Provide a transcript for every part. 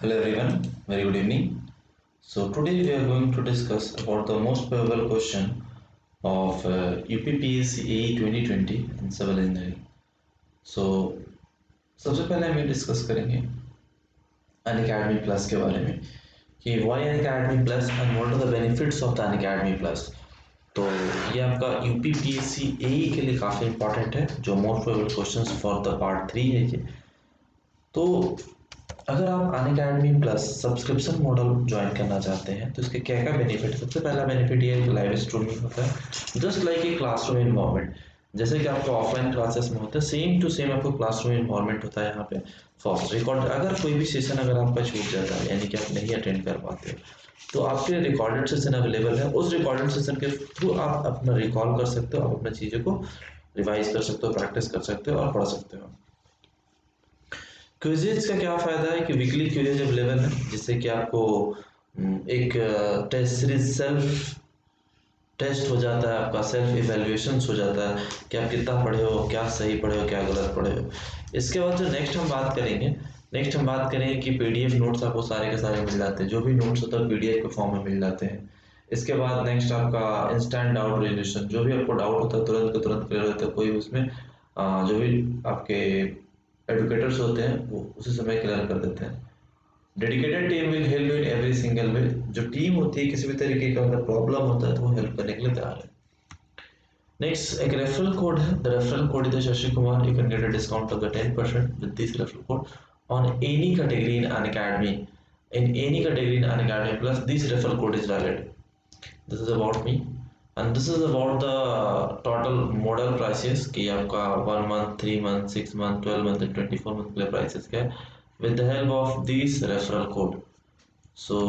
Hello everyone, very good evening. So today we are going to discuss about the most probable question of UPPSC AE 2020 in civil engineering. So सबसे पहले हम ये discuss करेंगे Unacademy plus के बारे में कि why Unacademy plus and what are the benefits of the Unacademy plus. तो ये आपका UPPSC AE के लिए काफ़ी इंपॉर्टेंट है, जो most probable questions for the part 3 है ये। तो अगर आप Unacademy plus subscription model join करना चाहते हैं तो इसके क्या क्या बेनिफिट है। सबसे पहला बेनिफिट ये है कि लाइव स्ट्रीमिंग होता है, just like a classroom environment. जैसे कि आपको ऑफलाइन क्लासेस में होता है, सेम टू सेम आपको क्लासरूम इन्वायरमेंट होता है यहाँ पे। फर्स्ट रिकॉर्ड, अगर कोई भी सेशन अगर आपका छूट जाता है यानी कि आप नहीं अटेंड कर पाते तो आपके रिकॉर्डेड सेशन अवेलेबल है। उस रिकॉर्डेड सेशन के थ्रू आप अपना रिकॉल कर सकते हो, आप अपनी चीज़ों को रिवाइज कर सकते हो, प्रैक्टिस कर सकते हो और पढ़ सकते हो। क्विज़ेज का क्या फ़ायदा है कि वीकली क्विज़ अवेलेबल है, जिससे कि आपको एक टेस्ट सीरीज सेल्फ टेस्ट हो जाता है, आपका सेल्फ इवेल्युएशन हो जाता है कि आप कितना पढ़े हो, क्या सही पढ़े हो, क्या गलत पढ़े हो। इसके बाद जो नेक्स्ट हम बात करेंगे कि पीडीएफ नोट्स आपको सारे के सारे मिल जाते हैं, जो भी नोट्स होता है पीडीएफ के फॉर्म में मिल जाते हैं। इसके बाद नेक्स्ट आपका इंस्टेंट डाउट रेजोल्यूशन, जो भी आपको डाउट होता है तुरंत के तुरंत क्लियर होता है। कोई उसमें जो भी आपके एडुकेटर्स होते हैं वो उसी समय क्लियर कर देते हैं। Dedicated team will help in every single way, जो टीम होती है किसी भी तरीके का अगर प्रॉब्लम होता है तो वो हेल्प करने के लिए तैयार है। नेक्स्ट एक रेफरल कोड है, the referral code is Shashi Kumar, you can get a discount of the 10% with this referral code on any category in Unacademy, in any category in Unacademy Plus. This referral code is valid. This is about me and this is about the total model prices कि आपका 1 month, 3 month, 6 month, 12 month and 24 month के लिए prices क्या है with the help of this referral code. So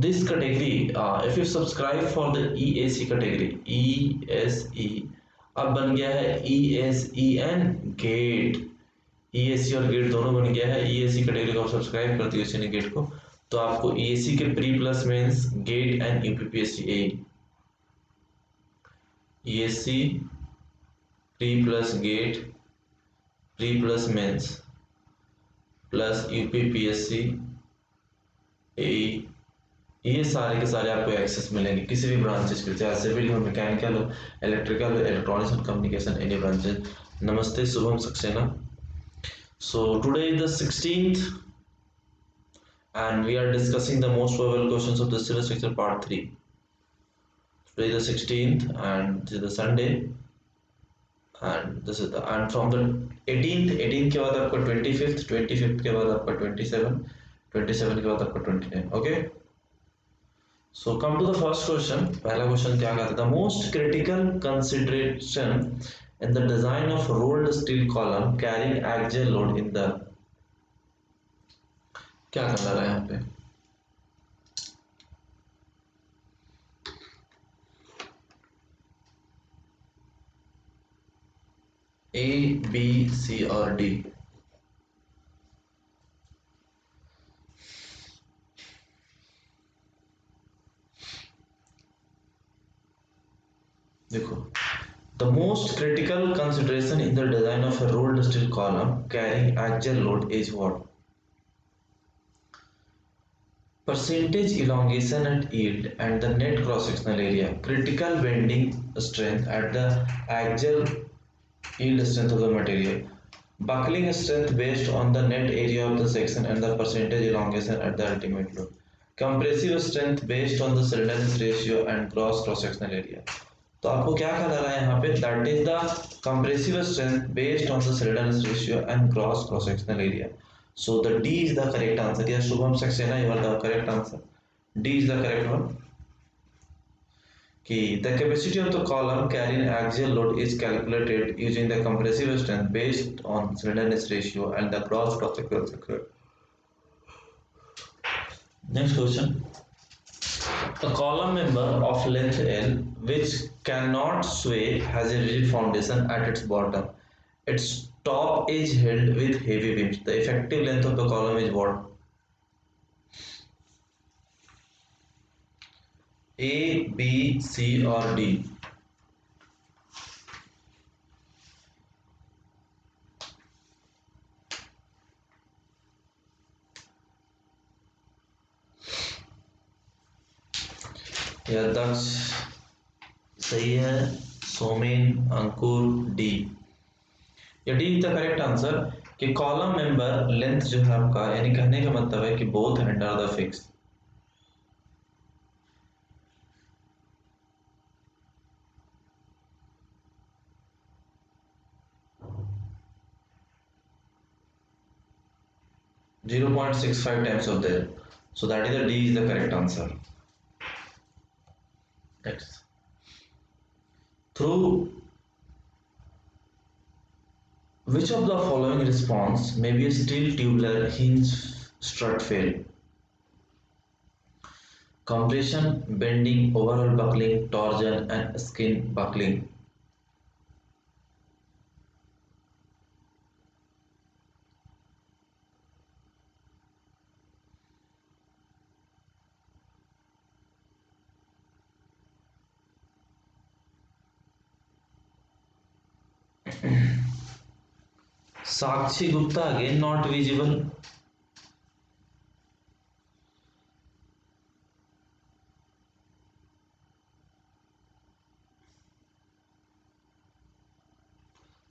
this category, if you subscribe for the ESE category, ESE अब बन गया है ESEN GATE, ESE और गेट दोनों बन गया है। ESE कैटेगरी को आप सब्सक्राइब करते हो इसी ने गेट को, तो आपको ESE के pre plus mains GATE and UPPSC AE, ESE pre plus GATE pre plus mains plus UPPSC AE, ये सारे के सारे आपको एक्सेस मिलेंगे किसी भी ब्रांचेस के, चाहे सिविल हो, मैकेनिकल हो, इलेक्ट्रिकल हो, electronics and communication, any branches. नमस्ते, Shubham Saxena. So today is the 16th and we are discussing the most probable questions of the syllabus structure part 3. Today is the 16th and this is the Sunday and this is the and from the 18th के बाद आपका 25th के बाद आपका 27 के बाद आपका 29. Okay, so come to the first question. पहला क्वेश्चन क्या कहता था, most critical consideration in the design of rolled steel column carrying axial load in the, क्या करना रहा है यहाँ पे, A, B, C और D। देखो, the most critical consideration in the design of a rolled steel column carrying axial load is what? Percentage elongation at yield and the net cross-sectional area, critical bending strength at the axial yield strength of the material, buckling strength based on the net area of the section and the percentage elongation at the ultimate load, compressive strength based on the slenderness ratio and cross-sectional area। तो आपको क्या कहना रहा है यहाँ पे, that is the compressive strength based on the slenderness ratio and cross sectional area. So the D is the correct answer. Yeah Shubham Saxena, you are the correct answer, D is the correct one. कि the capacity of the column carrying axial load is calculated using the compressive strength based on slenderness ratio and the cross sectional. Next question, a column member of length L which cannot sway has a rigid foundation at its bottom. Its top is held with heavy beams. The effective length of the column is what? A, B, C or D? या दक्ष सही है, Somen, Ankur, D. या D is the correct answer कि column member length जो है आपका, यानी कहने का मतलब है कि both hand are the fix. 0.65 times of there. So that is the D is the correct answer. Next. Through which of the following response may be a steel tubular hinge strut fail? Compression, bending, overall buckling, torsion and skin buckling. Sakshi Gupta again not visible.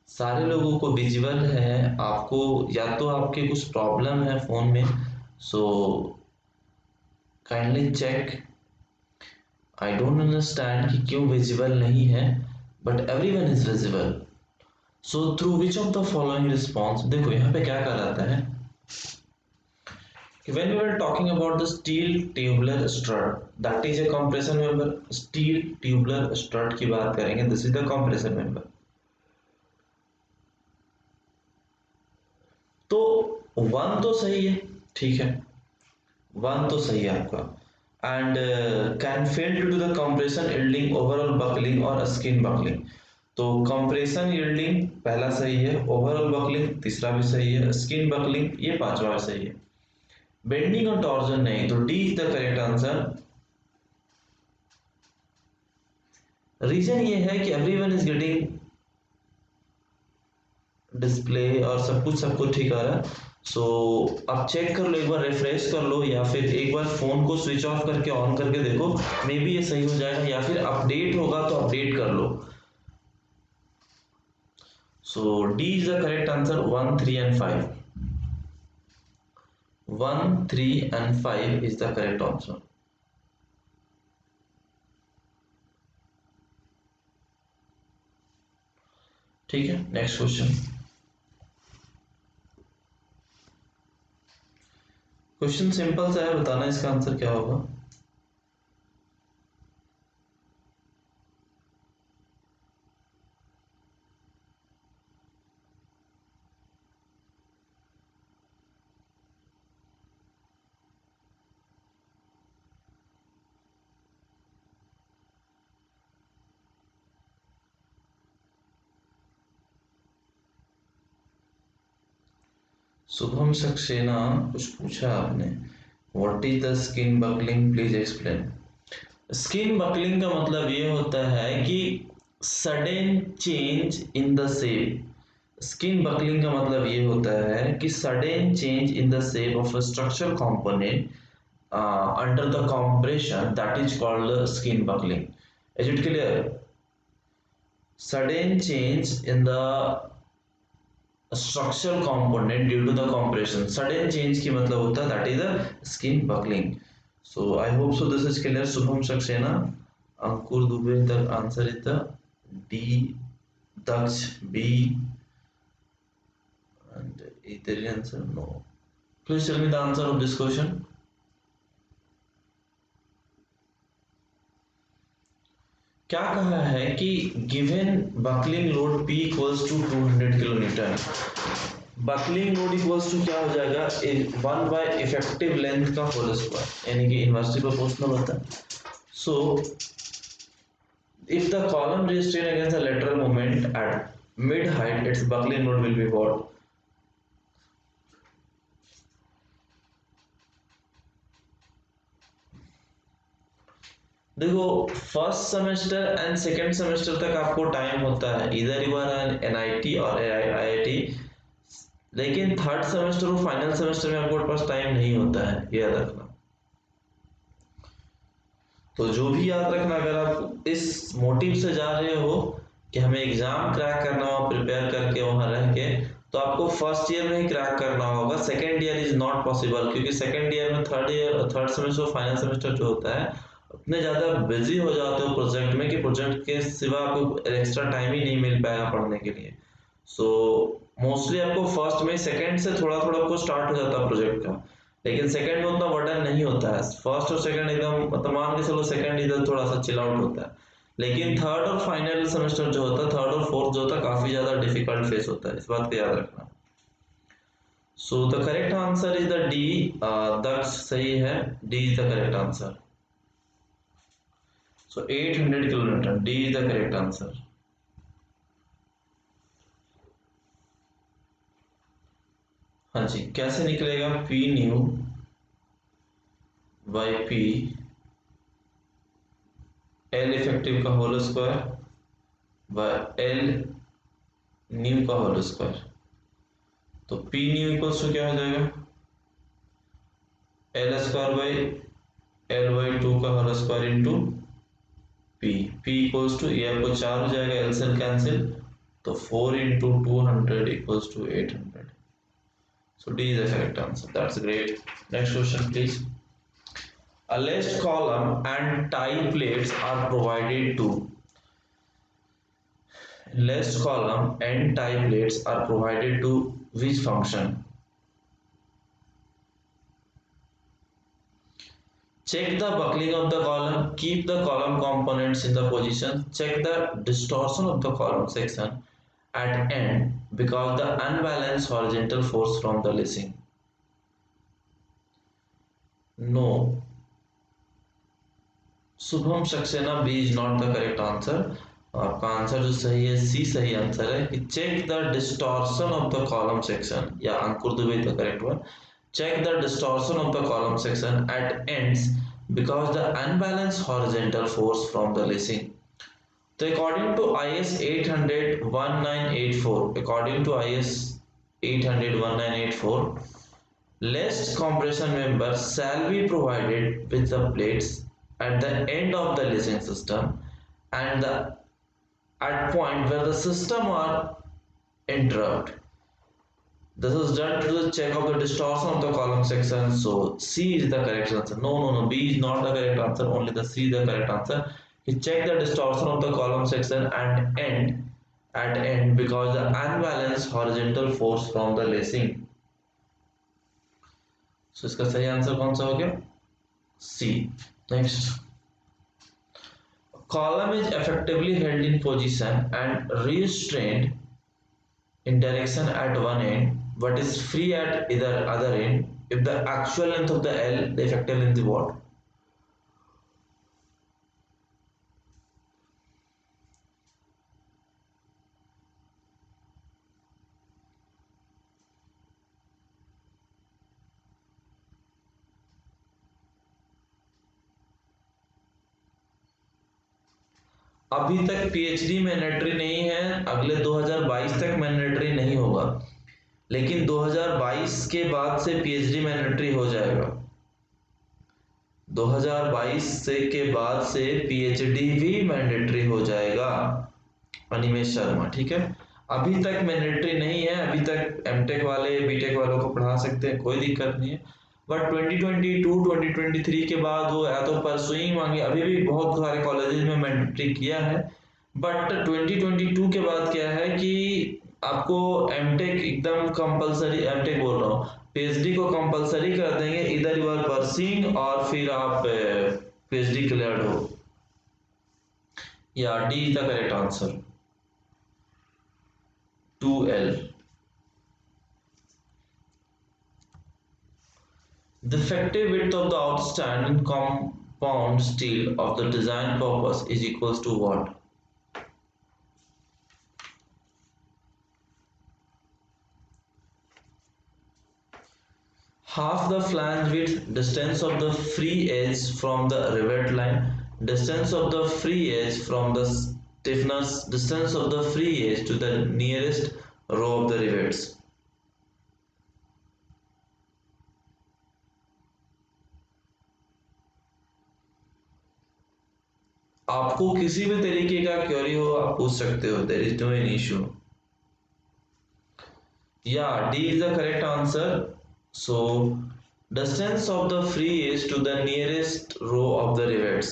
सारे लोगों को visible है, आपको या तो आपके कुछ problem है फोन में, so kindly check. I don't understand कि क्यों विजिबल नहीं है, but everyone is visible. So through which of the following response, देखो यहाँ पे क्या कहलाता है कि when we are talking about the steel tubular strut, that is a compression member. Steel tubular strut की बात करेंगे, this is the compression member. तो वन तो सही है, ठीक है, वन तो सही है आपका। And can fail to do the compression yielding overall buckling और स्किन बकलिंग। तो कंप्रेशन यील्डिंग पहला सही है, ओवरऑल बकलिंग तीसरा भी सही है, स्किन बकलिंग ये पांचवा भी सही है। बेंडिंग और टॉर्जन नहीं, तो D is the correct answer. Reason ये है कि एवरीवन इज गेटिंग डिस्प्ले और सब कुछ ठीक आ रहा है। सो आप चेक कर लो, एक बार रिफ्रेश कर लो, या फिर एक बार फोन को स्विच ऑफ करके ऑन करके देखो, मे बी ये सही हो जाएगा, या फिर अपडेट होगा तो अपडेट कर लो। So D is the correct answer, 1, 3 and 5। 1, 3 and 5 is the correct option. ठीक है, नेक्स्ट क्वेश्चन। क्वेश्चन सिंपल सा है, बताना इसका आंसर क्या होगा। शुभम सक्सेना कुछ पूछा आपने, what is the skin buckling, please explain. Skin buckling का मतलब ये होता है कि sudden change in the shape. Skin buckling का मतलब ये होता है कि sudden change in the shape of a structural component under the compression, that is called skin buckling. Is it clear? Sudden change in the structural component due to the compression, sudden change की मतलब होता है that is the skin buckling. So I hope so this is clear. Shubham Saxena, Ankur Dubey, the answer is the D, Daksh B, and is there an answer? No. Please tell me the answer of this question. क्या कहा है कि given buckling load P equals to 200 kilometre. Buckling load equals to क्या हो जाएगा, 1 by effective length का whole square, यानी कि इनवर्सली प्रोपोर्शनल होता है। So if the column restrain against the lateral moment at mid height, its buckling load will be what? देखो first semester and second semester तक आपको टाइम होता है, इधर यू आर एन एनआईटी और आईआईटी, लेकिन थर्ड सेमेस्टर और final semester में आपके पास टाइम नहीं होता है, ये याद रखना। तो जो भी याद रखना, अगर आप इस मोटिव से जा रहे हो कि हमें एग्जाम क्रैक करना हो प्रिपेयर करके वहां रह के, तो आपको फर्स्ट ईयर में ही क्रैक करना होगा। Second year is not possible, क्योंकि सेकेंड ईयर में थर्ड सेमेस्टर फाइनल सेमेस्टर जो होता है, उतने ज़्यादा बिजी हो जाते हो प्रोजेक्ट में कि प्रोजेक्ट के सिवा आपको एक्स्ट्रा टाइम ही नहीं मिल पाएगा पढ़ने के लिए। सो मोस्टली आपको फर्स्ट में, सेकेंड से थोड़ा थोड़ा आपको स्टार्ट हो जाता है प्रोजेक्ट का, लेकिन सेकंड में उतना बर्डन नहीं होता है। फर्स्ट और सेकंड एकदम, मतलब मान के चलो सेकंड इधर थोड़ा सा चिल आउट होता है, लेकिन थर्ड और फाइनल सेमेस्टर जो होता है, थर्ड और फोर्थ जो होता है, काफी ज्यादा डिफिकल्ट फेस होता है, इस बात को याद रखना। So the correct answer is the D. Daksh सही है, D is the correct answer. So 800 kilometre, D is the correct answer. हाँ जी, कैसे निकलेगा? P new by P L effective का whole square by L new का होल स्क्वायर। तो P new equals to क्या हो जाएगा? L square by L by two का whole square into P. P equals to, ये आपको 4 हो जाएगा, एलसीएम कैंसिल, तो 4 into 200 equals to 800। So D is the correct answer. That's great. Next question please. A list column and tie plates are provided to. List column and tie plates are provided to which function? Check the buckling of the column, keep the column components in the position, check the distortion of the column section at end because the unbalanced horizontal force from the lacing. No. Shubham Saxena, B is not the correct answer. आपका answer जो सही है, C सही answer है कि check the distortion of the column section, yeah Ankur Dubey the correct one. Check the distortion of the column section at ends because the unbalanced horizontal force from the lacing. So according to IS 800-1984, according to IS 800-1984, less compression members shall be provided with the plates at the end of the lacing system and the at point where the system are interrupt. This is done to the check of the distortion of the column section. So C is the correct answer. No, B is not the correct answer. Only the C is the correct answer. You check the distortion of the column section and end at end because the unbalanced horizontal force from the lacing. So इसका सही answer कौन सा हो गया? C. Next. Column is effectively held in position and restrained in direction at one end but is free at either other end if the actual length of the L, the effective length is what? अभी तक PhD mandatory नहीं है, अगले 2022 तक mandatory नहीं होगा, लेकिन 2022 के बाद से पीएचडी मैंडेटरी हो जाएगा। 2022 से के बाद से पीएचडी भी मैंडेटरी हो जाएगा। अनिमेश शर्मा, ठीक है। अभी तक मैंडेटरी नहीं है, अभी तक एमटेक वाले बीटेक वालों को पढ़ा सकते हैं, कोई दिक्कत नहीं है। बट 2022 2023 के बाद वो या तो परसुइंग मांगे, अभी भी बहुत सारे कॉलेजेस में मैंडेटरी किया है, बट 2022 के बाद क्या है कि आपको एमटेक एकदम कंपलसरी, एमटेक बोल रहा हूँ, पीएचडी को कंपलसरी कर देंगे, इधर यू आर परसिंग और फिर आप पीएचडी क्लियर हो। या D is the correct answer, 2L. The effective width of the outstanding compound steel of the design purpose is equals to what? Half the flange width, distance of the free edge from the rivet line, distance of the free edge from the stiffness, distance of the free edge to the nearest row of the rivets. आपको किसी भी तरीके का query हो आप पूछ सकते हो, there is no any issue. Yeah D is the correct answer. So distance of the free edge to the nearest row of the rivets.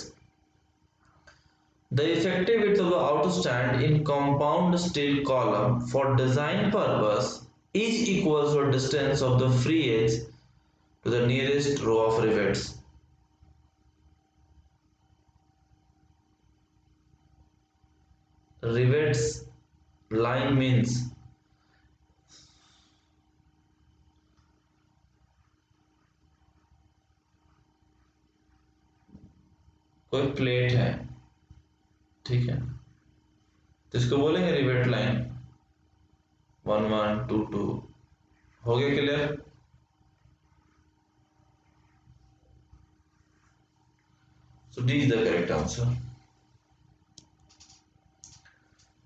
The effective width of the outer stand in compound steel column for design purpose is equal to the distance of the free edge to the nearest row of rivets. Rivets line means कोई plate है, ठीक है, तो इसको बोलेंगे rivet line. 1 1 2 2 हो गया clear. So D is the correct answer.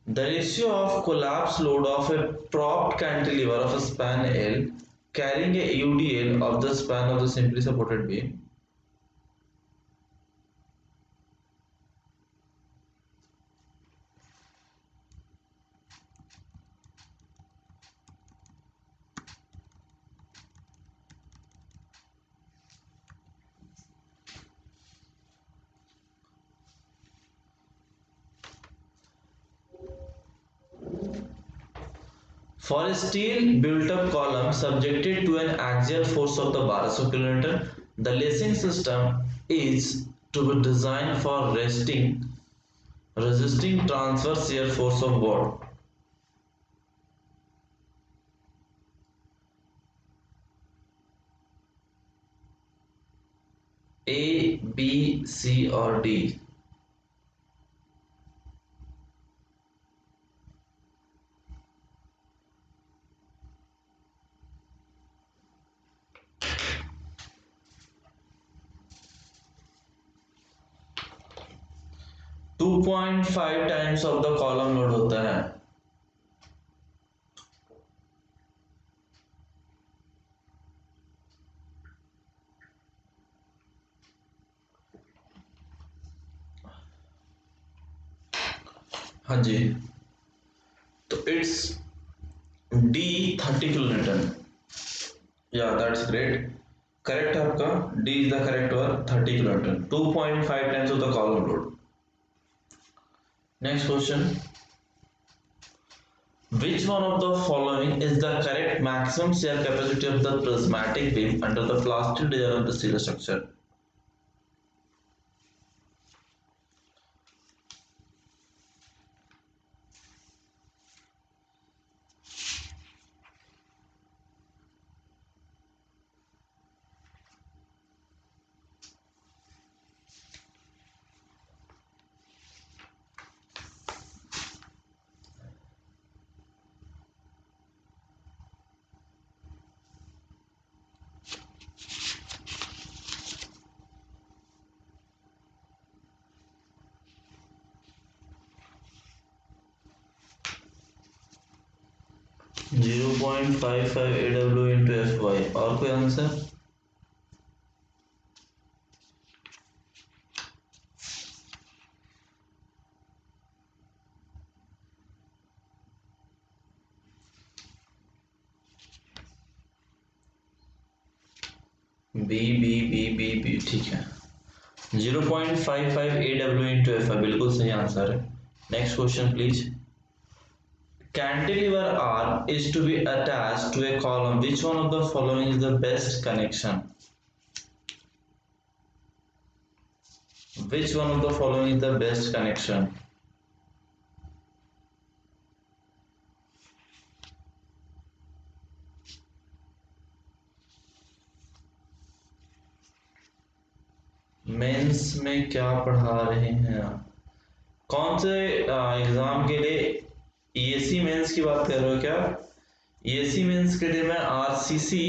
The ratio of collapse load of a propped cantilever of a span L carrying a UDL of the span of the simply supported beam. For a steel built-up column subjected to an axial force of the 1200 kN, the lacing system is to be designed for resisting transverse shear force of what? A, B, C or D? To 2.5 times of the column load होता है। हाँ जी, तो it's D 30 kilo newton. या that's great, correct है आपका, D is the correct one, 30 kilo newton, 2.5 times of the column load. Next question, which one of the following is the correct maximum shear capacity of the prismatic beam under the plastic design of the steel structure? Zero point five five AW into FY। और कोई आंसर? B B B B B, ठीक है, 0.55 AW into FY बिल्कुल सही answer है। Next question please. Cantilever arm is to be attached to a column. Which one of the following is the best connection? Which one of the following is the best connection? Mains में क्या पढ़ा रहे हैं आप? कौन से exam के लिए? ईएससी मेंस की बात कर रहे हो क्या? ईएससी मेंस के लिए मैं आरसीसी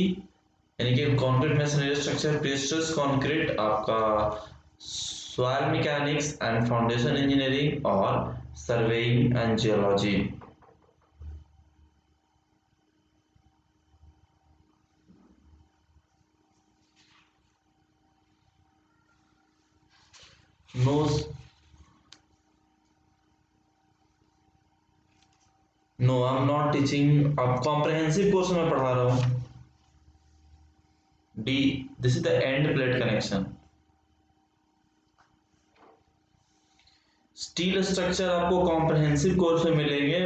यानी कि concrete masonry structure, prestress concrete, आपका soil mechanics and foundation engineering और surveying and geology. No no I am not teaching, अब कॉम्प्रहेंसिव कोर्स में पढ़ा रहा हूँ। D, this is the end plate connection. Steel structure आपको कॉम्प्रहेंसिव कोर्स में मिलेंगे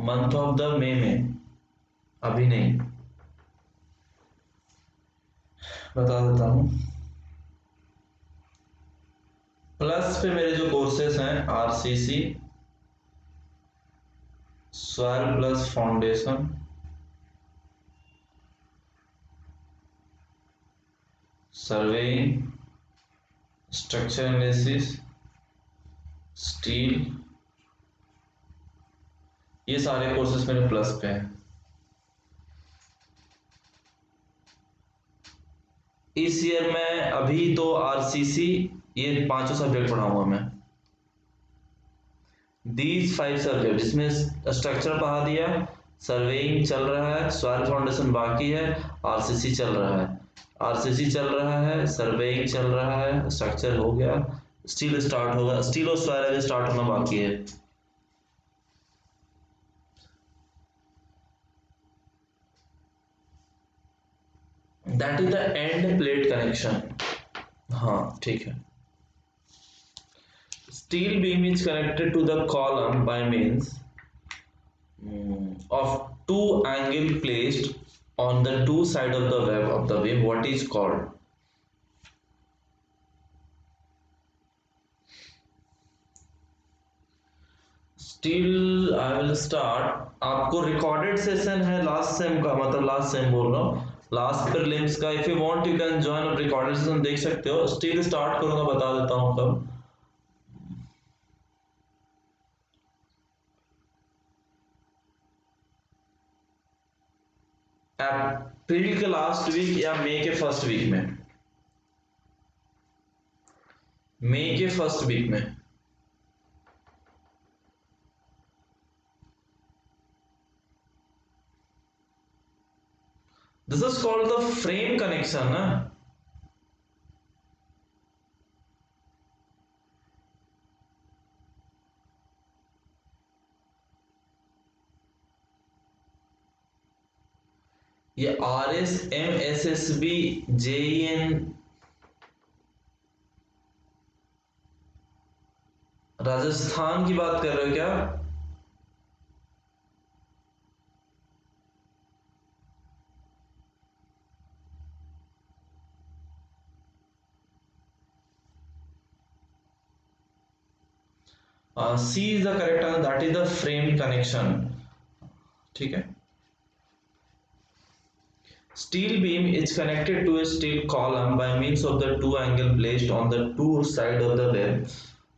मंथ ऑफ द मे में, अभी नहीं, बता देता हूं। प्लस पे मेरे जो कोर्सेस हैं RCC, soil plus foundation, surveying, structure analysis, steel, ये सारे कोर्सेस मेरे प्लस पे हैं। इस ईयर में अभी तो आरसीसी ये 5 सब्जेक्ट पढ़ाऊंगा मैं, दीज 5 सब्जेक्ट, जिसमें स्ट्रक्चर पढ़ा दिया, सर्वेइंग चल रहा है, सॉइल फाउंडेशन बाकी है, आरसीसी चल रहा है, आरसीसी चल रहा है, सर्वेइंग चल रहा है, स्ट्रक्चर हो गया, स्टील स्टार्ट होगा, स्टील और सॉइल अभी स्टार्ट होना बाकी है। That is the end plate connection. हाँ ठीक है। Steel beam is connected to the column by means of two angle placed on the two side of the web of the beam. What is called? Still I will start. आपको recorded session है last sem का, मतलब last sem बोल रहा हूँ, last prelims का। If you want you can join up recorded session, देख सकते हो। Still start करूँगा, बता देता हूँ कब। अप्रैल के लास्ट वीक या मई के फर्स्ट वीक में, मई के फर्स्ट वीक में। This is called the frame connection ना। ये R S M S S B JEN, Rajasthan की बात कर रहे हो क्या? C is the correct answer, that is the frame connection. ठीक है। Steel beam is connected to a steel column by means of the two angle placed on the two side of the web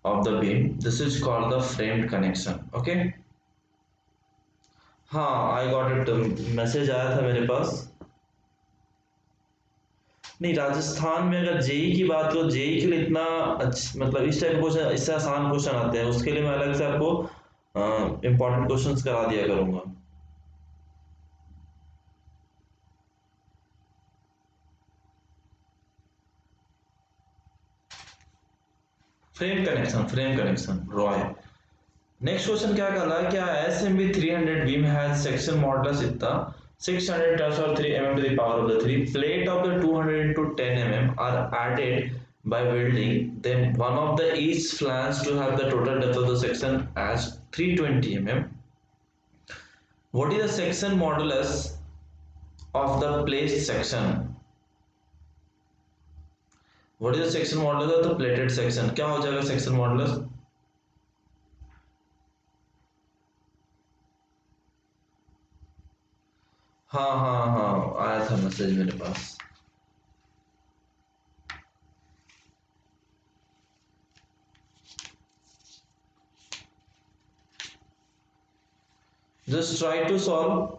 of the beam. This is called the framed connection. Okay. हाँ, I got it. Message आया था मेरे पास। नहीं, राजस्थान में अगर JEE की बात करो, जेई के लिए इतना मतलब इस टाइप क्वेश्चन, इससे आसान क्वेश्चन आते हैं, उसके लिए मैं अलग से आपको इंपॉर्टेंट क्वेश्चंस करा दिया करूंगा। Frame connection Roy. Next question क्या कर रहा है, क्या SMB 300 beam has section modulus इतना 600 10 और 3 mm to the power of the 3 plate of the 200 into 10 mm are added by welding then one of the each flange to have the total depth of the section as 320 mm. What is the section modulus of the placed section? What is the section modulus of the plated section? क्या हो जाएगा section modulus? हाँ हाँ हाँ, आया था message मेरे पास। Just try to solve.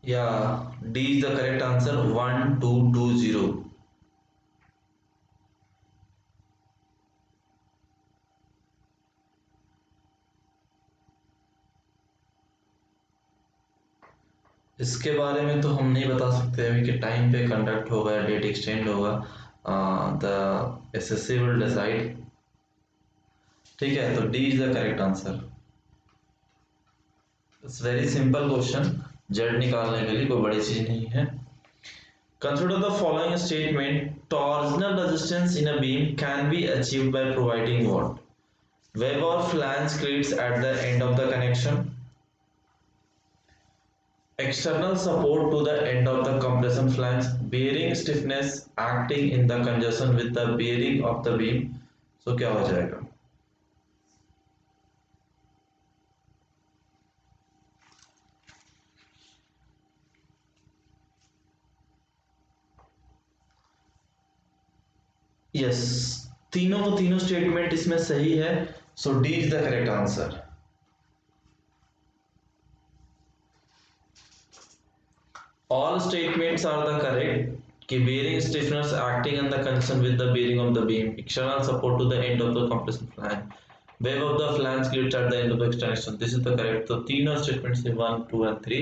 या D is the correct answer 1220। इसके बारे में तो हम नहीं बता सकते अभी कि टाइम पे कंडक्ट होगा या डेट एक्सटेंड होगा, द एसएससी विल डिसाइड। ठीक है, तो D is the correct answer. It's very simple question, Z निकालने के लिए कोई बड़ी चीज नहीं है। Consider the following statement: torsional resistance in a beam can be achieved by providing what? Web or flange cleats at the end of the connection, external support to the end of the compression flange, bearing stiffness acting in the conjunction with the bearing of the beam. So क्या हो जाएगा? Yes, तीनों statement इसमें सही है, so D is the correct answer. All statements are the correct. कि bearing stiffness acting in the connection with the bearing of the beam, external support to the end of the compression flange, wave of the flange cleats at the end of the extension. This is the correct. तो तीनों statements है 1, 2 and 3।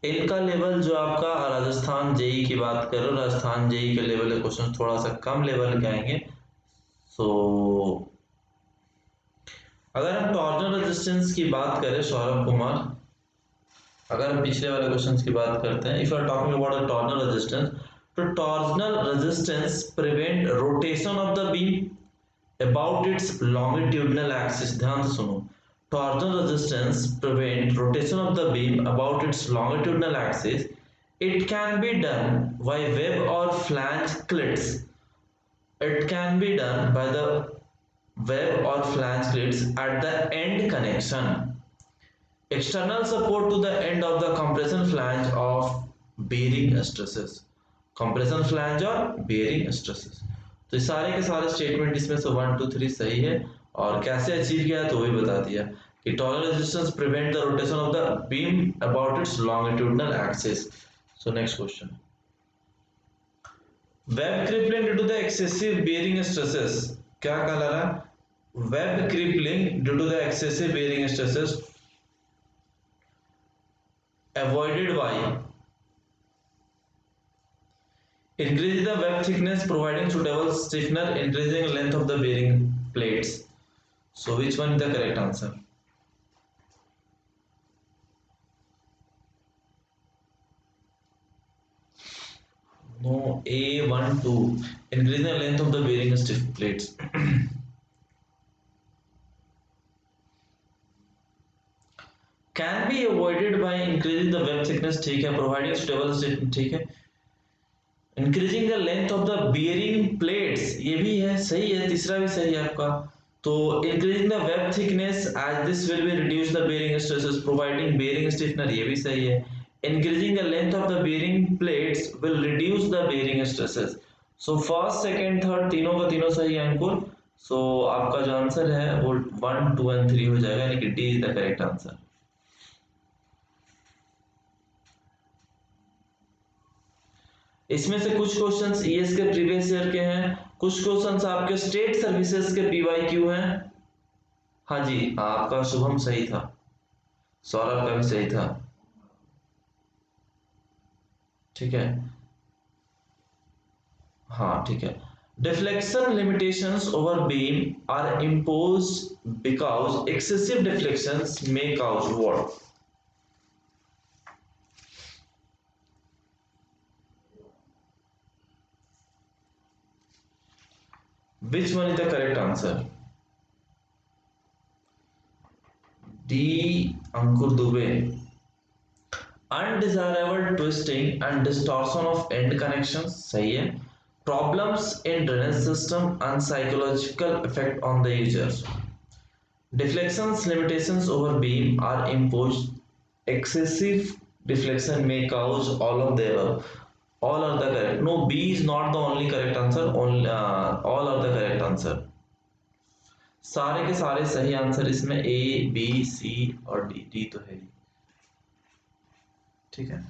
इनका level जो आपका Rajasthan JEE की बात करो, Rajasthan JEE के लेवल के क्वेश्चन थोड़ा सा कम लेवल के आएंगे। सो अगर हम टॉर्जनल रेजिस्टेंस की बात करें सौरभ कुमार, अगर हम पिछले वाले क्वेश्चन की बात करते हैं, if you are talking about torsional resistance, तो torsional resistance prevent rotation of the beam about its longitudinal axis. ध्यान से सुनो, torsional resistance prevent rotation of the beam about its longitudinal axis. It can be done by web और flange cleats. It can be done by the web or flange cleats at the end connection, external support to the end of the compression flange of bearing stresses, compression flange और bearing stresses। तो सारे के सारे statement इसमें से 1, 2, 3 सही है। और कैसे अचीव किया तो वही बता दिया कि torsional resistance prevent the rotation of the beam about its longitudinal axis. So next question, web crippling due to the excessive bearing stresses, क्या कहला रहा है? Web crippling due to the excessive bearing stresses avoided by increasing the web thickness, providing suitable stiffener, increasing length of the bearing plates. So which one is the correct answer? No, A1, 2, increasing the length of the bearing stiff plates। Can be avoided by increasing the web thickness, ठीक है, providing suitable stiffness, ठीक है, increasing the length of the bearing plates, ये भी है, सही है, तीसरा भी सही है आपका। तो increasing the web thickness as this will be reduce the bearing stresses, providing bearing stiffener, ये भी सही है। Increasing the length of the bearing plates will reduce the bearing stresses. So first, second, third तीनों का तीनों सही है अंकुर। सो आपका जो आंसर है वो 1, 2 एंड 3 हो जाएगा, यानी कि D is the correct answer. इसमें से कुछ क्वेश्चंस ईएस के प्रीवियस ईयर के हैं, कुछ क्वेश्चंस आपके स्टेट सर्विसेज के पीवाईक्यू हैं। हाँ जी, आपका शुभम सही था, सौरभ का भी सही था, ठीक है, हाँ ठीक है। Deflection limitations over beam are imposed because excessive deflections may cause what? Which one is the correct answer? D. Ankur Dubey। Undesirable twisting and distortion of end connections, सही है। Problems in drainage system and psychological effect on the users। Deflections limitations over beam are imposed. Excessive deflection may cause all of the above। All are the correct। No, B is not the only correct answer. Only all are the correct answer। सारे के सारे सही answer इसमें ए B सी और D, D तो है ही, ठीक है।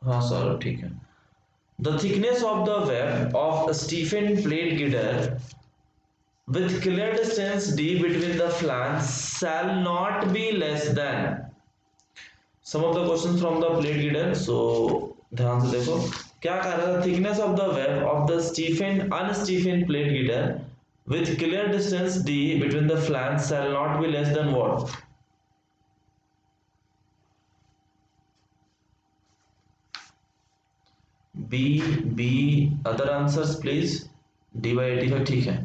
हाँ सर ठीक है। The thickness of the web of stiffened plate girder with clear distance d between the flanges shall not be less than some of the questions from the plate glider. So ध्यान से देखो क्या कह रहा था, thickness of the web of the Stephen unstephen plate glider with clear distance d between the flanges shall not be less than what? B other answers please. d by 85 ठीक है।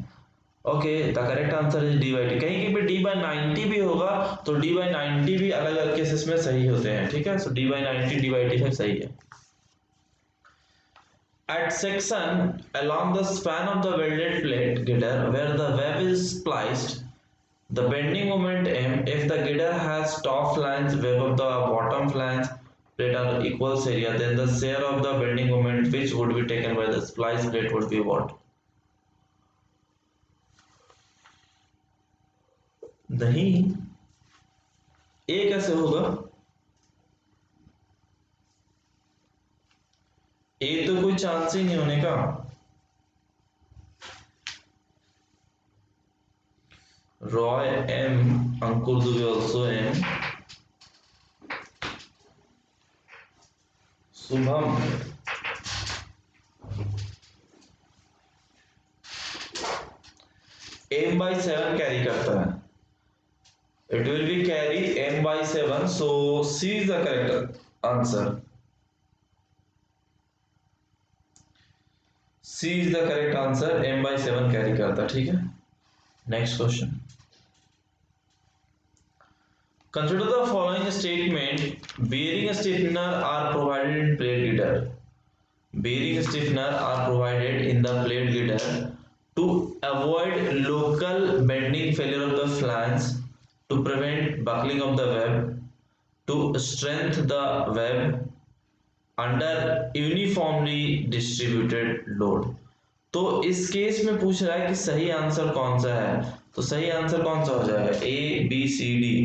Okay the correct answer is D by T. कहीं कहीं पे D by 90 भी होगा तो D by 90 भी अलग अलग केसेस में सही होते हैं, ठीक है। So D by 90 D by 85 सही है। At section along the span of the welded plate girder where the web is spliced, the bending moment M if the girder has top flange web of the bottom flange plate are equals area, then the share of the bending moment which would be taken by the splice plate would be what? नहीं, ए कैसे होगा? ए तो कोई chance ही नहीं होने का। Roy M, Ankur Dubey also M, Shubham m by 7 carry करता है, it will be carry m by 7, so C is the correct answer. C is the correct answer, m by 7 carry करता है, ठीक है। Next question, consider the following statement, bearing stiffener are provided in plate girder. Bearing stiffener are provided in the plate girder to avoid local bending failure of the flange, to prevent buckling of the web, to strengthen the web under uniformly distributed load. तो इस case में पूछ रहा है कि सही answer कौन सा है, तो सही आंसर कौन सा हो जाएगा? A B C D,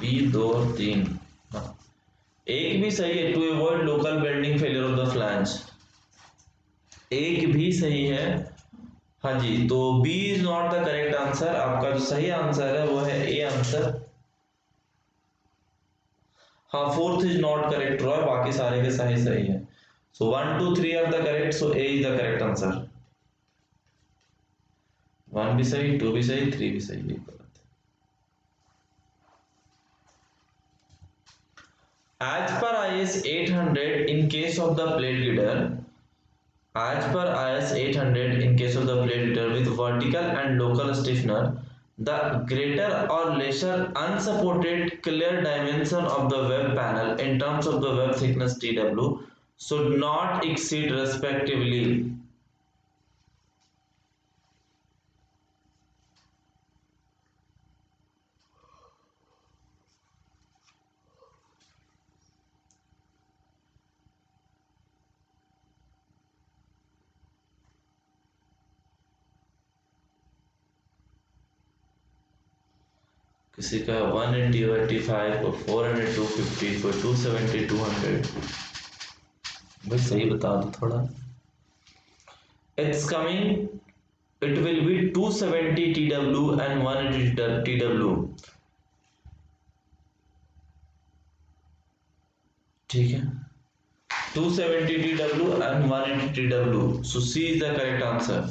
B 2 और 3, हाँ एक भी सही है, to avoid local bending failure of the flange, एक भी सही है। हाँ जी, तो B is not the correct answer, आपका जो सही आंसर है वो है ए आंसर। हाँ fourth is not correct Roy, बाकी सारे के सही सही है। So 1 2 3 are the correct, so A is the correct answer. 1 भी सही, 2 भी सही, 3 भी सही, ये गलत है। As per IS 800 in case of the plate girder, as per IS 800 in case of the plate girder with vertical and local stiffener, the greater or lesser unsupported clear dimension of the web panel in terms of the web thickness TW should not exceed respectively. किसी का 180 85, कोई 400 250, कोई 270 200। भाई सही बता दो थोड़ा। It's coming, it will be 270 TW and 180 TW, ठीक है। 270 TW and 180 TW, so C is the correct answer।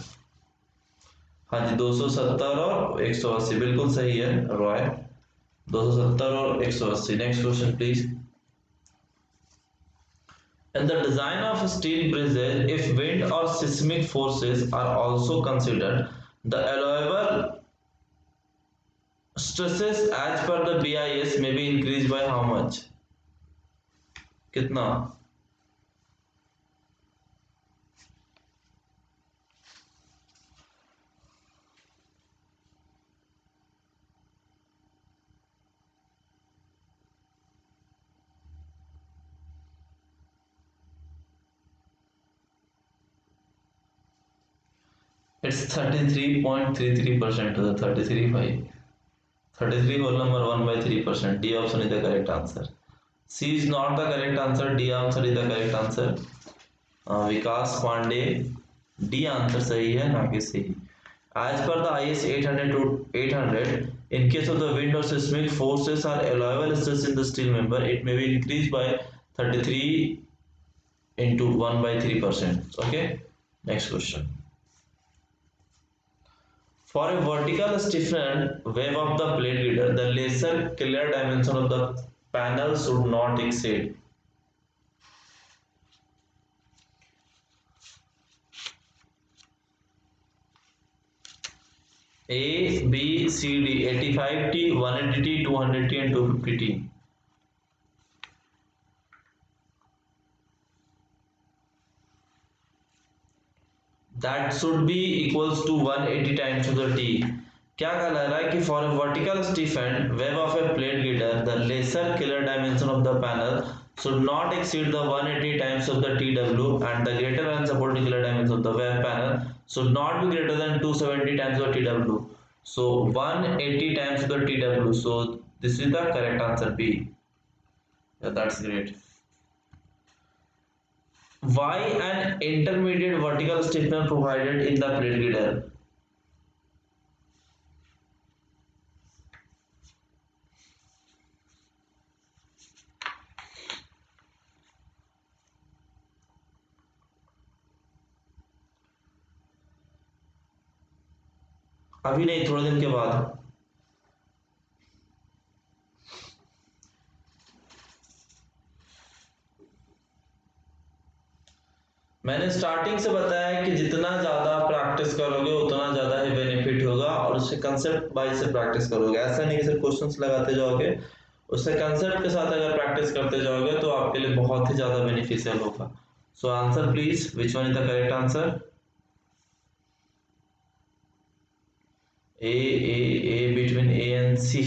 हाँ जी 270 और 180 बिल्कुल सही है रॉय, 270 और 180। Next question please. In the design of steel bridges, if wind or seismic forces are also considered, the allowable stresses as per the BIS may be increased by how much? कितना? It's 33.33% to the 33 by 33 whole number 1 by 3%. D option is the correct answer. C is not the correct answer. D answer is the correct answer. Vikas Pandey D answer सही है ना कि सही. As per the IS 800 to 800, in case of the wind or seismic forces are allowable stress in the steel member, it may be increased by 33 into 1 by 3%. Okay, next question. For a vertical stiffened wave of the plate leader, the lesser clear dimension of the panel should not exceed. A, B, C, D, 85T, 180T, 200T and 250T. That should be equals to 180 times to the T. क्या कहा रहा है कि for a vertical stiffened wave of a plate leader, the lesser Kähler dimension of the panel should not exceed the 180 times of the TW and the greater unsupported Kähler dimension of the wave panel should not be greater than 270 times the TW. So 180 times the TW. So this is the correct answer B. Yeah, that's great. Why an intermediate vertical stiffener provided in the plate leader? अभी नहीं, थोड़े दिन के बाद. मैंने starting से बताया कि जितना ज़्यादा प्रैक्टिस करोगे उतना ज़्यादा ही बेनिफिट होगा और उससे कंसेप्ट वाइज से प्रैक्टिस करोगे. ऐसा नहीं कि सिर्फ क्वेश्चंस लगाते जाओगे, उससे कंसेप्ट के साथ अगर प्रैक्टिस करते जाओगे तो आपके लिए बहुत ही ज़्यादा बेनिफिशियल होगा. So answer please, which one is the correct answer? A between A and C.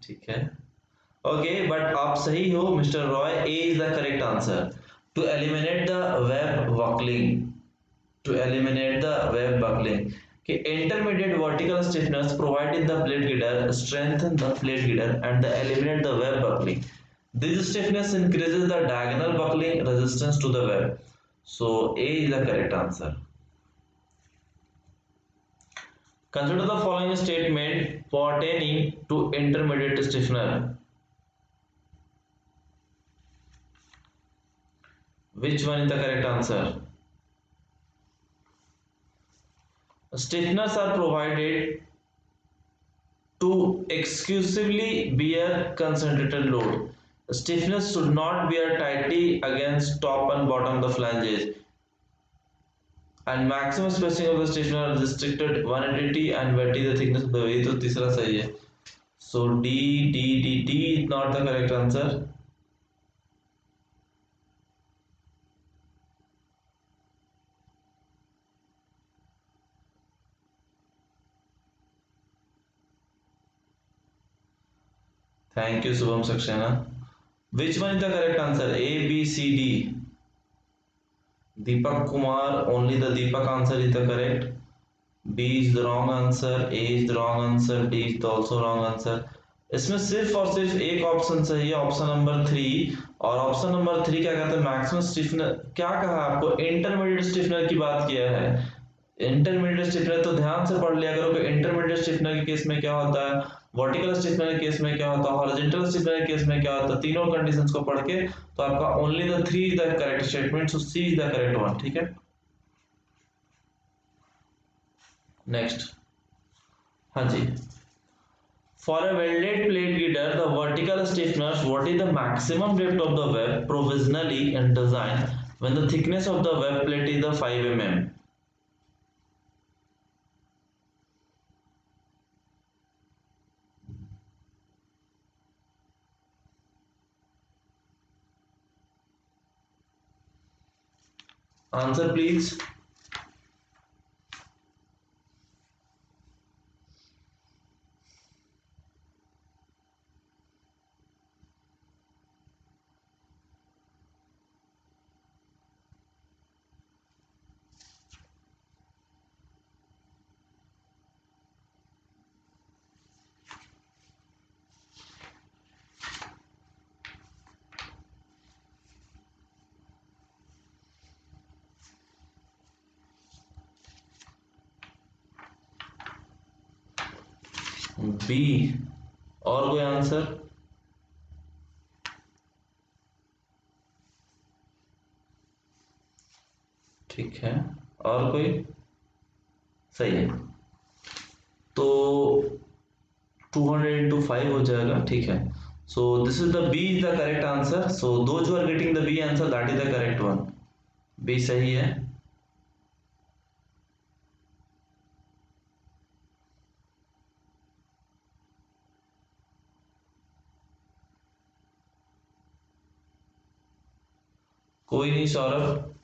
ठीक है, ओके, बट आप सही हो mister Roy. A is the correct answer. To eliminate the web buckling, कि intermediate vertical stiffness provided the plate leader strengthen the plate leader and the eliminate the web buckling. This stiffness increases the diagonal buckling resistance to the web. So A is the correct answer. Consider the following statement pertaining to intermediate stiffener. Which one is the correct answer? Stiffeners are provided to exclusively bear concentrated load. Stiffness should not bear tightly against top and bottom of the flanges. And maximum spacing of the stiffener is restricted 180 and vary the thickness of the way. तो तीसरा सही है. So D is not the correct answer. Thank you, Subham Saxena. Which one is the correct answer? A, B, C, D. Deepak Kumar, only the Deepak answer is the correct. B is the wrong answer. A is the wrong answer. D is the also wrong answer. इसमें सिर्फ और सिर्फ एक option सही है, option number 3. और option number 3 क्या कहते हैं? Maximum stiffener. क्या कहा आपको? इंटरमीडिएट स्टिफनर की बात किया है. इंटरमीडिएट स्टिफनर तो ध्यान से पढ़ लिया करो कि इंटरमीडिएट स्टिफनर के केस में क्या होता है, वर्टिकल स्टिफनर के केस में क्या होता है, हॉरिजॉन्टल स्टिफनर के केस में क्या होता है. तीनों कंडीशंस को पढ़ के तो आपका only the 3 is the correct statement. So C is the correct one. ठीक है, नेक्स्ट. हाँ जी. For a welded plate leader, the vertical stiffness, what is the maximum depth of the web provisionally in design when the thickness of the web plate is the 5 mm? Answer please. B. और कोई answer? ठीक है, और कोई? सही है। तो 200 into 5 हो जाएगा, ठीक है। So this is the B is the correct answer. So those who are getting the B answer, that is the correct one. B सही है। कोई नहीं सौरभ,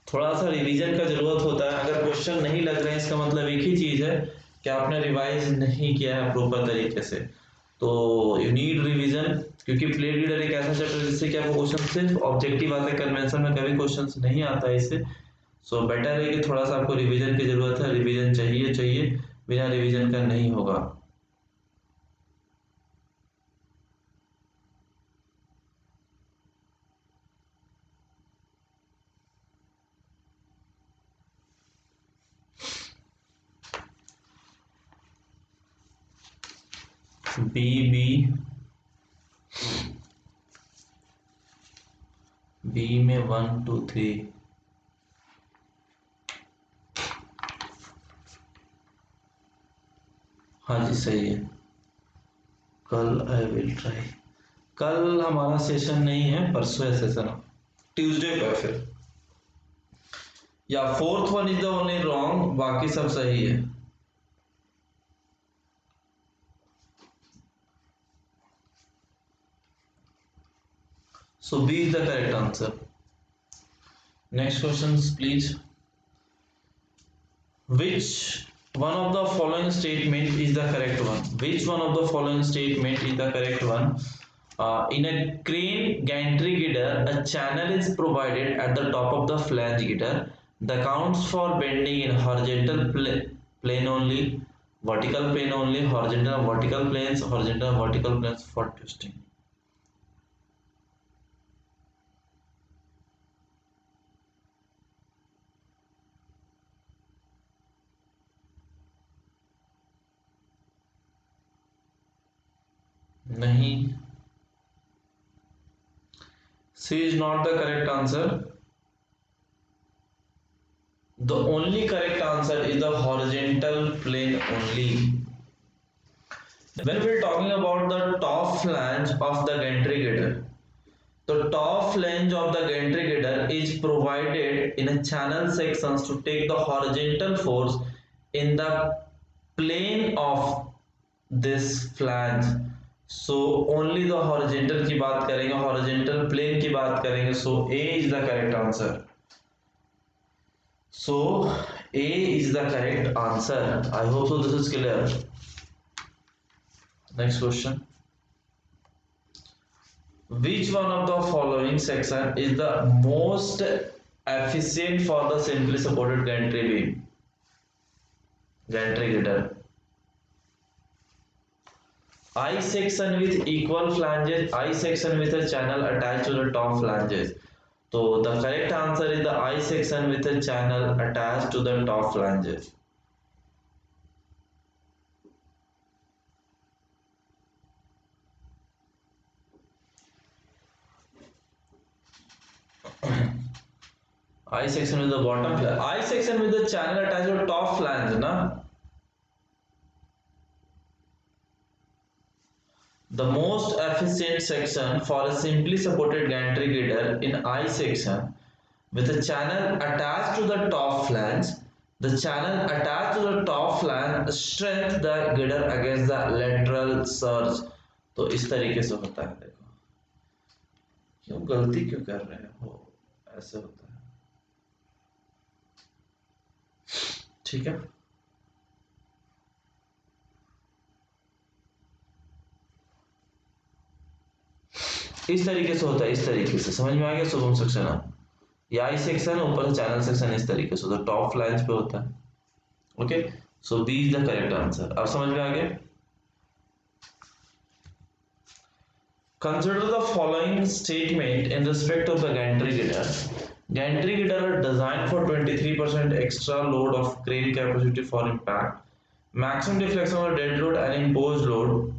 थोड़ा सा रिवीजन का जरूरत होता है। अगर क्वेश्चन नहीं लग रहे हैं इसका मतलब एक ही चीज है कि आपने रिवाइज नहीं किया है प्रॉपर तरीके से। तो यू नीड रिवीजन, क्योंकि प्ले रीडर एक ऐसा चैप्टर जिससे कि आपको क्वेश्चन सिर्फ ऑब्जेक्टिव आते हैं, कन्वेंशन में कभी क्वेश्चंस नहीं आता है इससे। सो बेटर है कि थोड़ा सा आपको रिवीजन की जरूरत है। रिवीजन चाहिए चाहिए, बिना रिवीजन का नहीं होगा। बी बी बी में 1 2 3। हाँ जी सही है। कल आई विल ट्राई। कल हमारा सेशन नहीं है, परसों है सेशन, ट्यूसडे पे फिर। या fourth one is the only wrong, बाकी सब सही है। So B is the correct answer. Next questions, please. Which one of the following statement is the correct one? Which one of the following statement is the correct one? In a crane gantry girder, a channel is provided at the top of the flange girder. The counts for bending in horizontal plane only, vertical plane only, horizontal and vertical planes, horizontal and vertical planes for twisting. नहीं, C is not the correct answer. The only correct answer is the horizontal plane only. When we're talking about the top flange of the gantry girder, the top flange of the gantry girder is provided in a channel sections to take the horizontal force in the plane of this flange. So only the horizontal की बात करेंगे, horizontal plane की बात करेंगे. So A is the correct answer. So A is the correct answer. I hope so this is clear. Next question. Which one of the following section is the most efficient for the simply supported gantry beam? Gantry girder. I section with equal flanges, I section with a channel attached to the top flanges. So the correct answer is the I section with a channel attached to the top flanges. I section with the bottom flange. I section with the channel attached to the top flange, na? The most efficient section for a simply supported gantry girder in I section with a channel attached to the top flange. The channel attached to the top flange strength the girder against the lateral surge. तो इस तरीके से होता है, देखो क्यों गलती क्यों कर रहे हो, ऐसे होता है, ठीक है। इस तरीके से होता है, इस तरीके से समझ में आ गया शुभम सक्सेना? ये आई सेक्शन ऊपर से चैनल सेक्शन इस तरीके से होता है, टॉप फ्लैंज पे होता है। Okay, so B is the correct answer. अब समझ में आ गया? Consider the following statement in respect of the gantry girder. Gantry girder are designed for 23% extra load of crane capacity for impact. Maximum deflection of the dead load and imposed load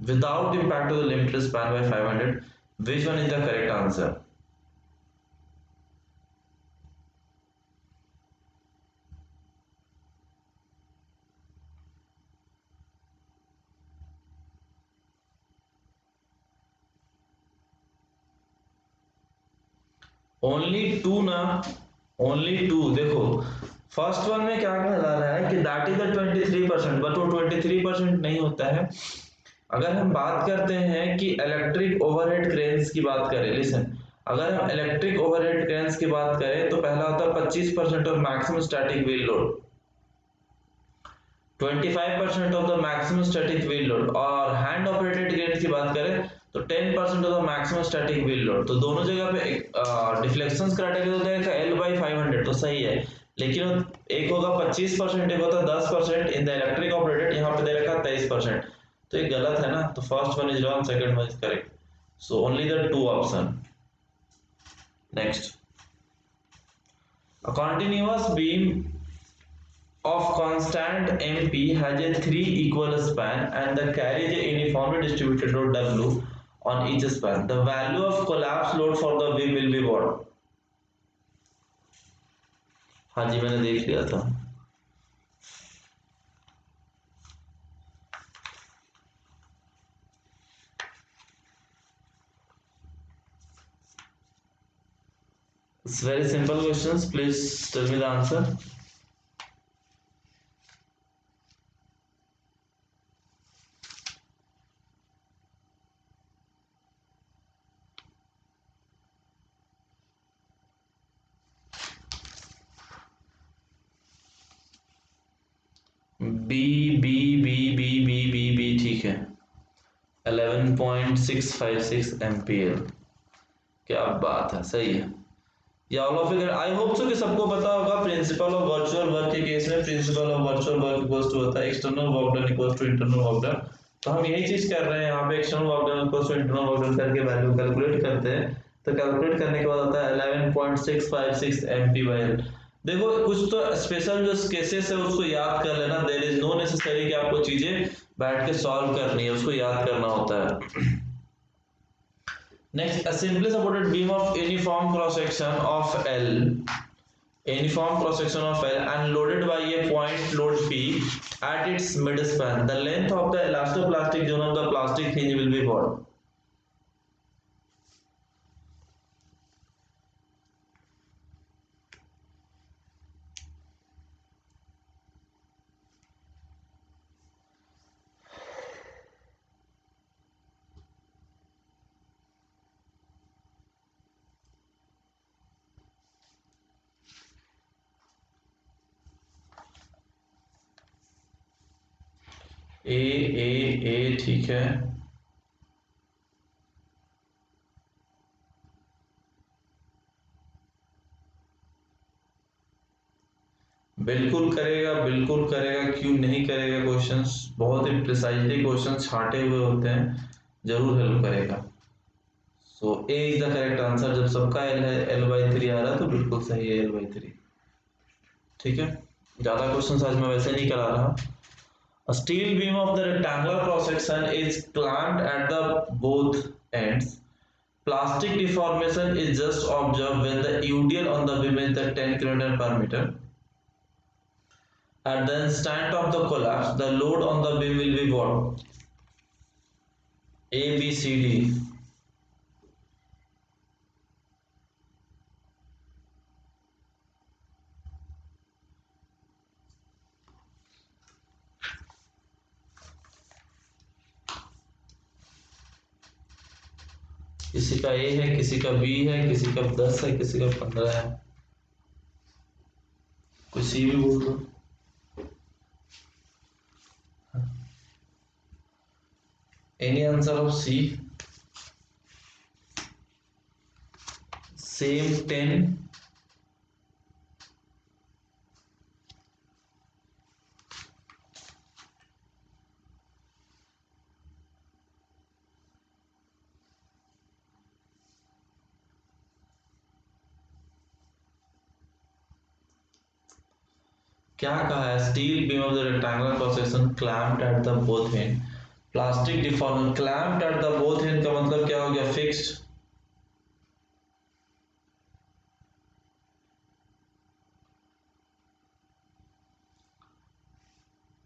without impact of the limited span by 500. Which one is the correct answer? Only two ना, only two. देखो first one में क्या कहा जा रहा है कि that is the 23%, but वो 23% नहीं होता है। अगर हम बात करते हैं कि इलेक्ट्रिक ओवरहेड क्रेन्स की बात करें, लिसन, अगर हम इलेक्ट्रिक ओवरहेड क्रेन्स की बात करें तो पहला होता है 25% of maximum static wheel load, 25% of the maximum static wheel load, और हैंड ऑपरेटेड क्रेन्स की बात करें तो 10% of the maximum static wheel load. तो दोनों जगह पे डिफ्लेक्शन क्राइटेरिया होता है L by 500, तो सही है। लेकिन एक होगा 25%, एक होता है 10% इन द इलेक्ट्रिक ऑपरेटेड, यहाँ पे दे रखा है 23%, तो ये गलत है ना। तो first one is wrong, second one is correct, so only the two option. Next, a continuous beam of constant MP has a 3 equal span and the carries a uniformly distributed load W on each span. The value of collapse load for the beam will be what? हाँ जी, मैंने देख लिया था। It's very simple questions. Please tell me the answer. B B B B B B B ठीक है, 11.656 MPL। क्या बात है, सही है। या all of it, I hope so कि सबको पता होगा प्रिंसिपल ऑफ वर्चुअल वर्क के केस में principle of virtual work equals to होता है external work done equals to internal work done. तो हम यही चीज कर रहे हैं यहाँ पे, external work done equals to internal work done करके वैल्यू कैलकुलेट करते हैं। तो कैलकुलेट करने के बाद आता है 11.656 MPL। देखो कुछ तो स्पेशल जो केसेस है उसको याद कर लेना, देयर इज नो नेसेसरी कि आपको चीजें बैठ के सॉल्व करनी है, उसको याद करना होता है। Next, a simply supported beam of uniform cross section of L, uniform cross section of L and loaded by a point load P at its midspan. The length of the elastoplastic zone of the plastic hinge will be what? ए ठीक है। बिल्कुल करेगा, बिल्कुल करेगा, क्यों नहीं करेगा। Questions बहुत ही प्रिसाइजली क्वेश्चन छांटे हुए होते हैं, जरूर हेल्प करेगा। सो A is the correct answer. जब सबका एल है L/3 आ रहा है तो बिल्कुल सही है L/3। ठीक है, ज्यादा क्वेश्चन आज मैं वैसे नहीं करा रहा। A steel beam of the rectangular cross section is clamped at the both ends. Plastic deformation is just observed when the UDL on the beam is the 10 kN per meter. At the instant of the collapse, the load on the beam will be what? A, B, C, D. किसी का A है, किसी का B है, किसी का 10 है, किसी का 15 है, कोई C भी बोल दो। Any answer of C? Same 10. क्या कहा है? Steel beam of the rectangular cross section clamped at the both and, plastic deform. Clamped at the both and का मतलब क्या हो गया? Fixed.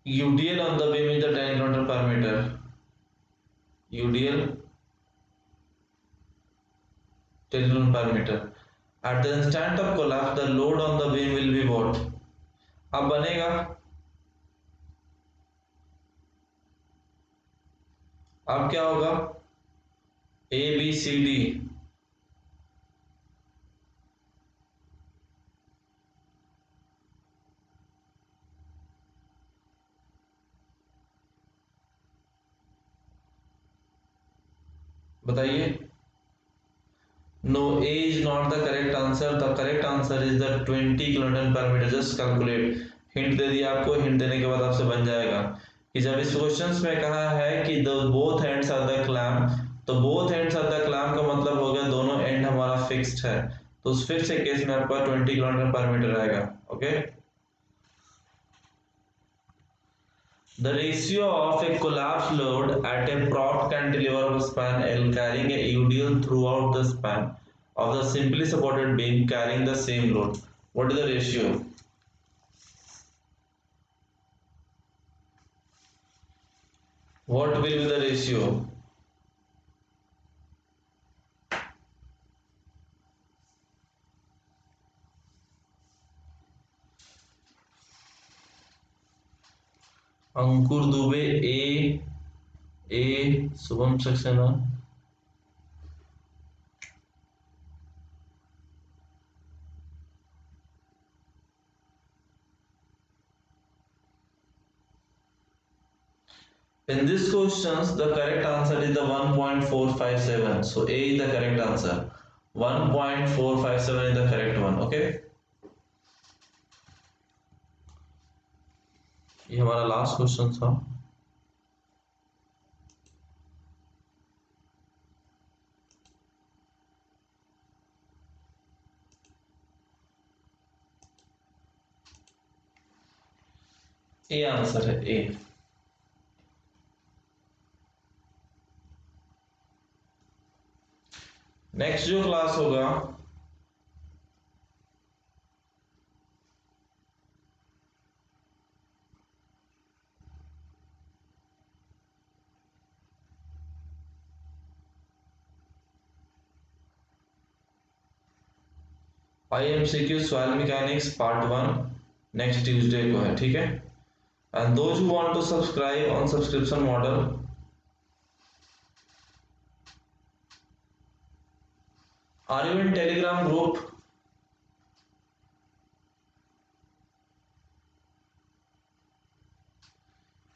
UDL on the beam is the 10 km per meter. UDL 10 km per meter. At the instant of collapse, the load on the beam will be what? अब बनेगा, अब क्या होगा? ABCD। बताइए। No, A is not the correct answer. The correct answer is the 20 kilonewton per meter. Just calculate. Hint दे दिया आपको, hint देने के बाद आपसे बन जाएगा कि जब इस क्वेश्चंस में कहा है कि the both ends are the clamp, तो both ends are the clamp का मतलब हो गया दोनों एंड हमारा फिक्स्ड है, तो उस फिक्स केस में आपका 20 किलोमीटर पर मीटर आएगा। Okay. The ratio of a collapsed load at a propped cantilever of span L carrying a UDL throughout the span of the simply supported beam carrying the same load. What is the ratio? What will be the ratio? Ankur Dubey A Shubham Saxena. In this questions, the correct answer is the 1.457. So A is the correct answer. 1.457 is the correct one. Okay. ये हमारा last question था। A answer है, A. Next जो class होगा IMCQ soil mechanics part 1 next Tuesday को है, ठीक है। And those who want to subscribe on subscription model, are you in Telegram group?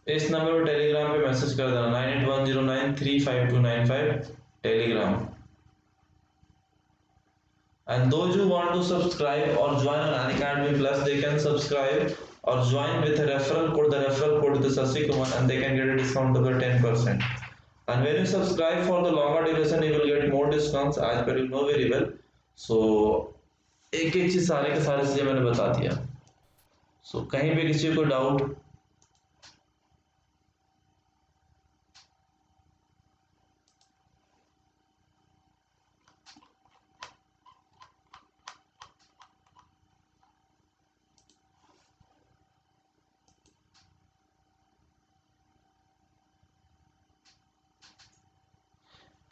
इस नंबर पर टेलीग्राम पे मैसेज कर देना 9810935295 Telegram. And those who want to subscribe or join on Unacademy Plus, they can subscribe or join with a referral code. The referral code is Shashi Kumar, and they can get a discount of 10%. And when you subscribe for the longer duration, you will get more discounts as per you know very well. So एक एक चीज सारे के सारे चीजें मैंने बता दिया। So कहीं पे किसी को डाउट?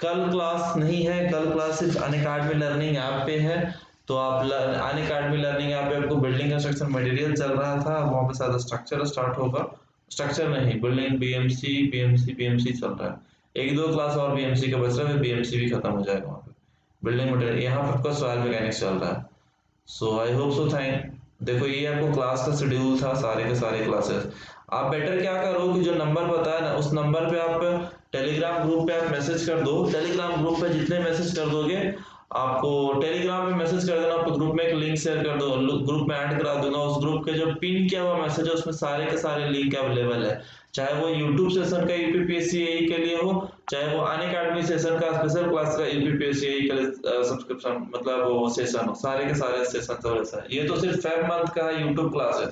कल क्लास नहीं है, कल क्लास सिर्फ अनअकैडमी लर्निंग ऐप पे है। तो आप अनअकैडमी लर्निंग ऐप पे आपको बिल्डिंग कंस्ट्रक्शन मटेरियल चल रहा था, वहां पे सारा स्ट्रक्चर स्टार्ट होगा। स्ट्रक्चर नहीं, बिल्डिंग बीएमसी चल रहा है। एक दो क्लास और बीएमसी का बच रहा है, बीएमसी भी खत्म हो जाएगा वहां पे। बिल्डिंग मटेरियल यहाँ पे आपका सॉइल मैकेनिक्स चल रहा है। सो आई होप सो थैंक। देखो ये आपको क्लास का शेड्यूल था, सारे के सारे क्लासेस। आप बेटर क्या करो कि जो नंबर बताया ना उस नंबर पे आप टेलीग्राम ग्रुप पे आप मैसेज कर दो। टेलीग्राम ग्रुप पे जितने मैसेज कर दोगे, आपको टेलीग्राम पे मैसेज कर देना, आपको ग्रुप में एक लिंक शेयर कर दो, ग्रुप में ऐड करा दूंगा। उस ग्रुप के जो पिन किया हुआ मैसेज है उसमें सारे के सारे लिंक अवेलेबल है, चाहे वो यूट्यूब सेशन का यूपीपीएससी के लिए हो, चाहे वो अनअकैडमी सेशन का स्पेशल क्लास का यूपीपीएससी के लिए सब्सक्रिप्शन मतलब वो सेशन हो, सारे के सारे सेशन ये तो सिर्फ 5 मंथ का है यूट्यूब क्लासेस।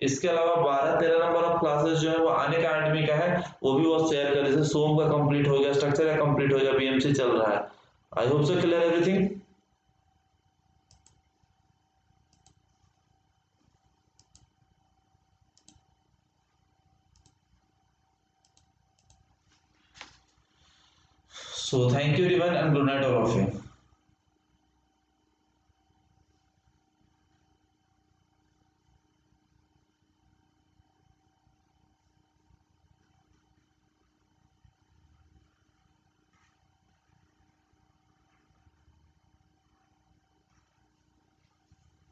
इसके अलावा 12-13 नंबर ऑफ क्लासेस जो है वो अनअकैडमी का है, वो भी वो शेयर कर, जैसे सोम का कंप्लीट हो गया, स्ट्रक्चर का कंप्लीट हो गया, बीएमसी चल रहा है। आई hope so clear everything. So thank you everyone and good night all of you.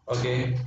Okay.